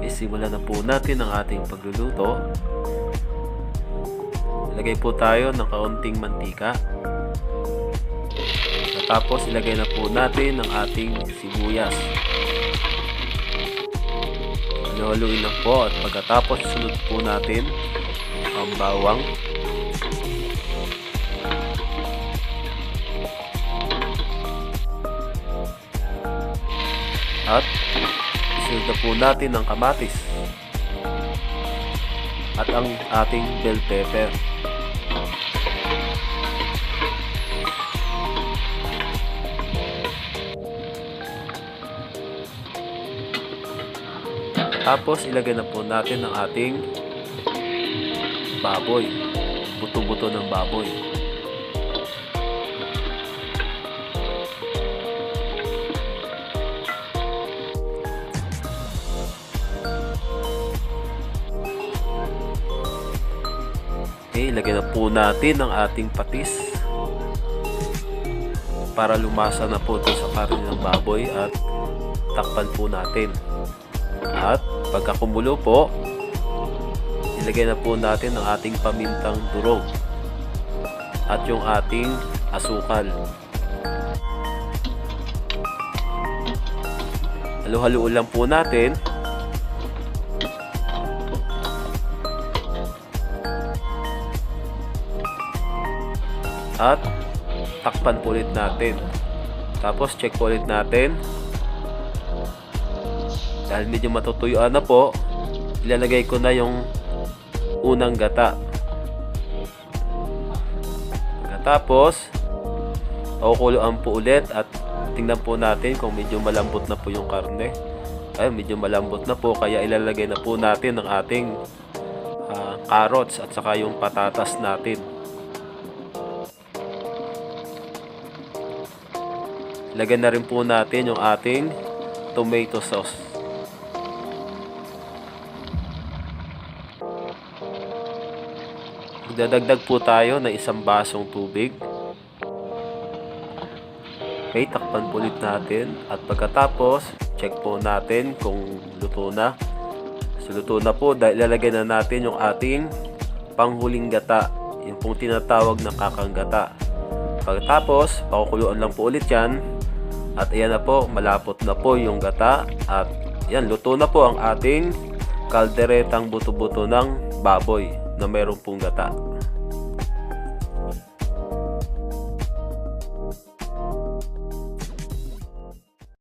Isimulan na po natin ang ating pagluluto. Ilagay po tayo ng kaunting mantika. Tapos ilagay na po natin ang ating sibuyas. Haluin lang po at pagkatapos sunod po natin ang bawang. At isunod na po natin ang kamatis at ang ating bell pepper. Tapos ilagay na po natin ang ating baboy, buto-buto ng baboy. Okay, ilagay na po natin ang ating patis para lumasa na po ito sa karne ng baboy at takpan po natin. At pagkakumulo po, ilagay na po natin ang ating pamintang durog at yung ating asukal. Halo-haluin lang po natin. At takpan po ulit natin. Tapos check po ulit natin. Dahil medyo matutuyuan na po, ilalagay ko na yung unang gata. Tapos pakukuluan po ulit at tingnan po natin kung medyo malambot na po yung karne. Ay, medyo malambot na po, kaya ilalagay na po natin ang ating carrots at saka yung patatas natin. Ilagay na rin po natin yung ating tomato sauce. Magdadagdag po tayo ng 1 basong tubig. Okay, takpan po ulit natin at pagkatapos check po natin kung luto na. So luto na po dahil ilalagay na natin yung ating panghuling gata, yung pong tinatawag na kakang gata. Pagkatapos pakukuluan lang po ulit yan at ayan na po, malapot na po yung gata at yan, luto na po ang ating kalderetang buto-buto ng baboy na mayroong pong gata.